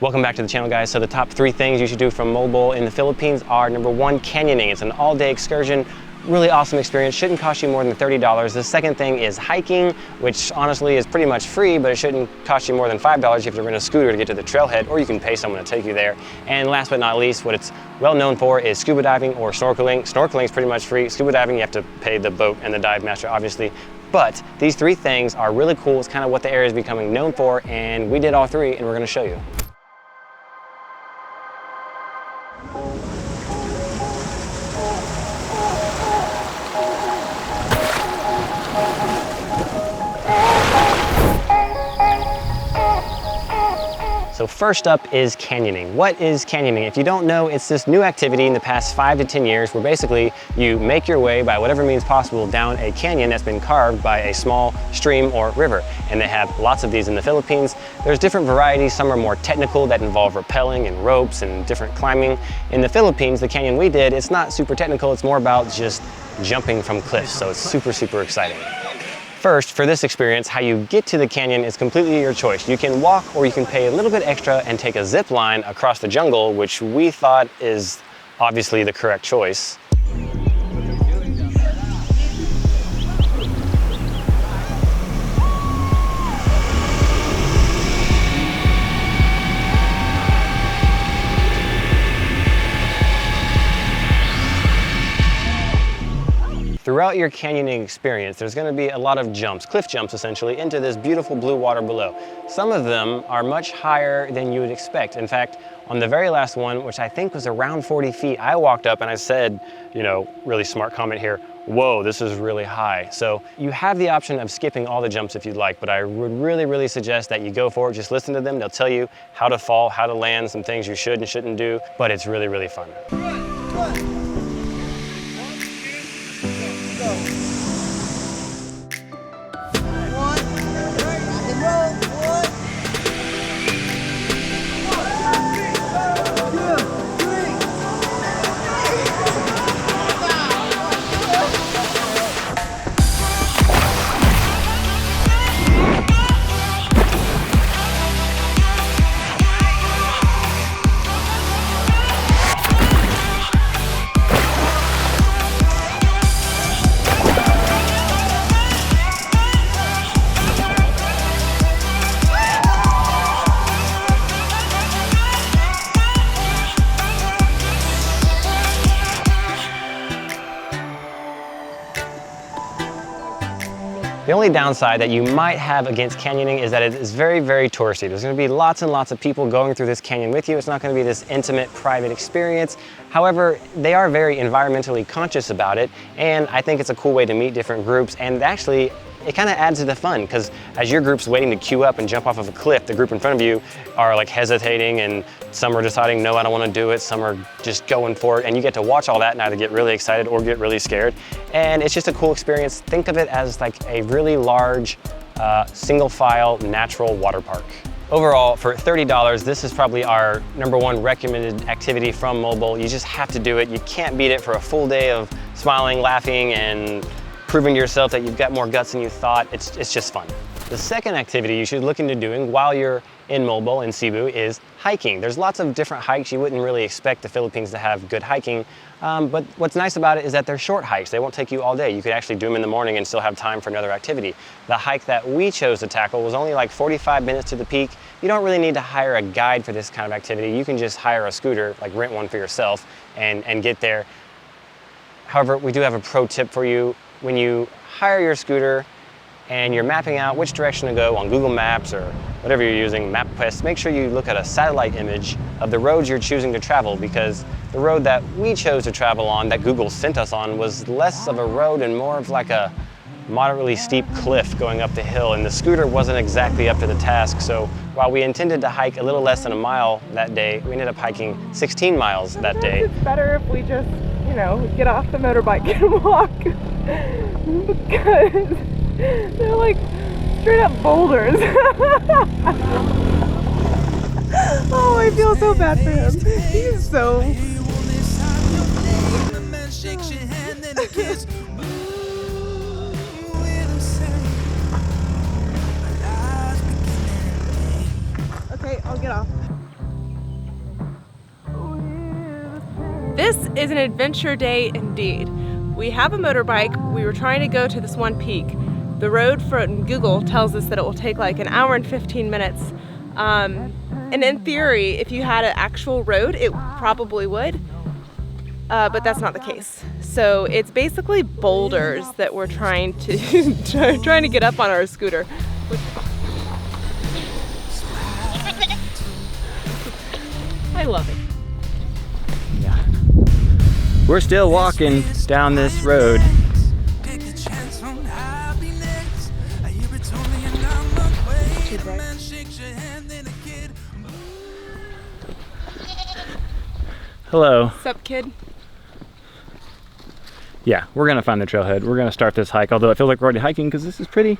Welcome back to the channel, guys. So the top 3 things you should do from Moalboal in the Philippines are number 1, canyoning. It's an all-day excursion, really awesome experience, shouldn't cost you more than $30. The second thing is hiking, which honestly is pretty much free, but it shouldn't cost you more than $5 if you're in a scooter to get to the trailhead, or you can pay someone to take you there. And last but not least, what it's well known for is scuba diving or snorkeling. Snorkeling is pretty much free. Scuba diving, you have to pay the boat and the dive master, obviously. But these 3 things are really cool. It's kind of what the area is becoming known for, and we did all 3, and we're gonna show you. So first up is canyoning. What is canyoning? If you don't know, it's this new activity in the past 5 to 10 years where basically you make your way by whatever means possible down a canyon that's been carved by a small stream or river. And they have lots of these in the Philippines. There's different varieties. Some are more technical that involve rappelling and ropes and different climbing. In the Philippines, the canyon we did, it's not super technical. It's more about just jumping from cliffs. So it's super, super exciting. First, for this experience, how you get to the canyon is completely your choice. You can walk or you can pay a little bit extra and take a zip line across the jungle, which we thought is obviously the correct choice. Throughout your canyoning experience, there's going to be a lot of jumps, cliff jumps essentially, into this beautiful blue water below. Some of them are much higher than you would expect. In fact, on the very last one, which I think was around 40 feet, I walked up and I said, really smart comment here, whoa, this is really high. So you have the option of skipping all the jumps if you'd like, but I would really suggest that you go for it. Just listen to them. They'll tell you how to fall, how to land, some things you should and shouldn't do, but it's really fun. The only downside that you might have against canyoning is that it is very touristy. There's going to be lots and lots of people going through this canyon with you. It's not going to be this intimate, private experience. However, they are very environmentally conscious about it, and I think it's a cool way to meet different groups, and actually it kind of adds to the fun, because as your group's waiting to queue up and jump off of a cliff, the group in front of you are like hesitating, and some are deciding, no, I don't want to do it. Some are just going for it, and you get to watch all that and either get really excited or get really scared. And it's just a cool experience. Think of it as like a really large, single file, natural water park. Overall, for $30, this is probably our #1 recommended activity from Moalboal. You just have to do it. You can't beat it for a full day of smiling, laughing, and proving to yourself that you've got more guts than you thought. It's just fun. The second activity you should look into doing while you're in Moalboal in Cebu is hiking. There's lots of different hikes. You wouldn't really expect the Philippines to have good hiking, but what's nice about it is that they're short hikes. They won't take you all day. You could actually do them in the morning and still have time for another activity. The hike that we chose to tackle was only like 45 minutes to the peak. You don't really need to hire a guide for this kind of activity. You can just hire a scooter, like rent one for yourself, and get there. However, we do have a pro tip for you. When you hire your scooter and you're mapping out which direction to go on Google Maps or whatever you're using, MapQuest, make sure you look at a satellite image of the roads you're choosing to travel, because the road that we chose to travel on, that Google sent us on, was less of a road and more of like a moderately steep cliff going up the hill, and the scooter wasn't exactly up to the task. So while we intended to hike a little less than a mile that day, we ended up hiking 16 miles that day. It's better if we just, get off the motorbike and walk, because they're like straight up boulders. Oh, I feel so bad for him. He's so... Okay, I'll get off. This is an adventure day indeed. We have a motorbike. We were trying to go to this one peak. The road from Google tells us that it will take like an hour and 15 minutes. And in theory, if you had an actual road, it probably would, but that's not the case. So it's basically boulders that we're trying to trying to get up on our scooter. I love it. Yeah. We're still walking down this road. Hello. What's up, kid? Yeah, we're gonna find the trailhead. We're gonna start this hike, although I feel like we're already hiking because this is pretty.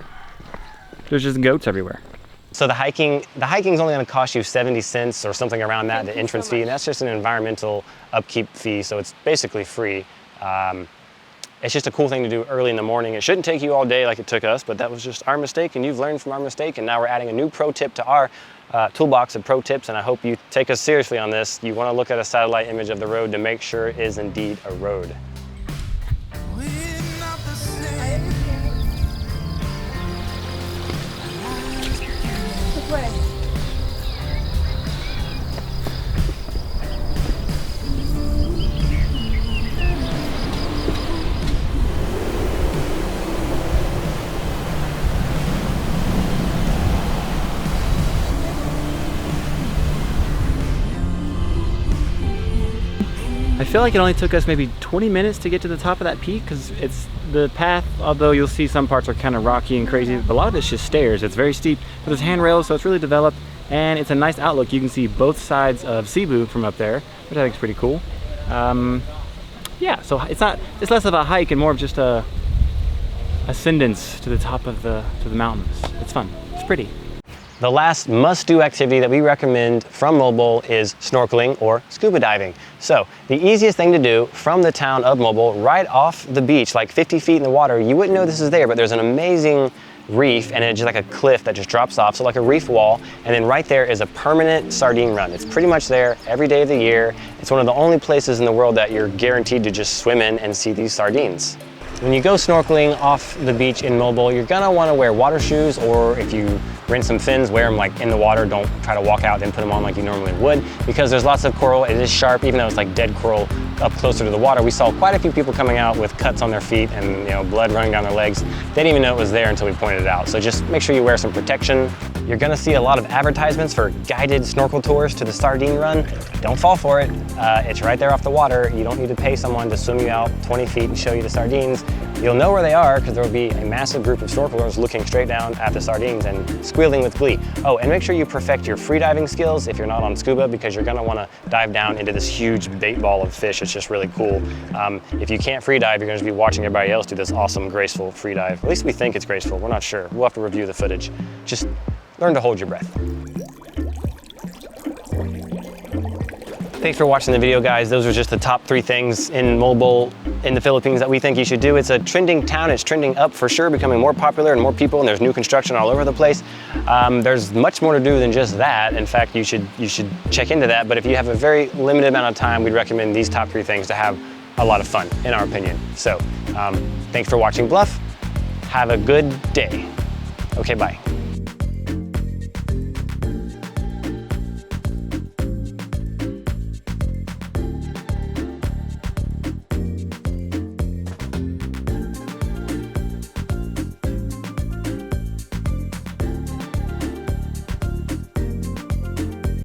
There's just goats everywhere. So the hiking's only gonna cost you 70 cents or something around that, the entrance fee, and that's just an environmental upkeep fee, so it's basically free. It's just a cool thing to do early in the morning. It shouldn't take you all day like it took us, but that was just our mistake, and you've learned from our mistake, and now we're adding a new pro tip to our toolbox of pro tips, and I hope you take us seriously on this. You want to look at a satellite image of the road to make sure it is indeed a road. I feel like it only took us maybe 20 minutes to get to the top of that peak because it's the path, although you'll see some parts are kind of rocky and crazy, but a lot of it's just stairs. It's very steep, but there's handrails, so it's really developed, and it's a nice outlook. You can see both sides of Cebu from up there, which I think is pretty cool. Yeah, so it's less of a hike and more of just a ascendance to the top of the mountains. It's fun, it's pretty. The last must-do activity that we recommend from Moalboal is snorkeling or scuba diving. So the easiest thing to do from the town of Moalboal, right off the beach, like 50 feet in the water, you wouldn't know this is there, but there's an amazing reef and it's just like a cliff that just drops off, so like a reef wall, and then right there is a permanent sardine run. It's pretty much there every day of the year. It's one of the only places in the world that you're guaranteed to just swim in and see these sardines. When you go snorkeling off the beach in Moalboal, you're gonna wanna wear water shoes, or if you rent some fins, wear them like in the water. Don't try to walk out and put them on like you normally would, because there's lots of coral. It is sharp, even though it's like dead coral up closer to the water. We saw quite a few people coming out with cuts on their feet and blood running down their legs. They didn't even know it was there until we pointed it out. So just make sure you wear some protection. You're gonna see a lot of advertisements for guided snorkel tours to the sardine run. Don't fall for it. It's right there off the water. You don't need to pay someone to swim you out 20 feet and show you the sardines. You'll know where they are because there will be a massive group of snorkelers looking straight down at the sardines and squealing with glee. Oh, and make sure you perfect your freediving skills if you're not on scuba, because you're gonna wanna dive down into this huge bait ball of fish. It's just really cool. If you can't freedive, you're gonna just be watching everybody else do this awesome, graceful freedive. At least we think it's graceful. We're not sure. We'll have to review the footage. Just learn to hold your breath. Thanks for watching the video, guys. Those are just the top 3 things in Moalboal in the Philippines that we think you should do. It's a trending town. It's trending up for sure, becoming more popular and more people, and there's new construction all over the place. There's much more to do than just that. In fact, you should check into that. But if you have a very limited amount of time, we'd recommend these top 3 things to have a lot of fun, in our opinion. So thanks for watching Bluff. Have a good day. Okay, bye.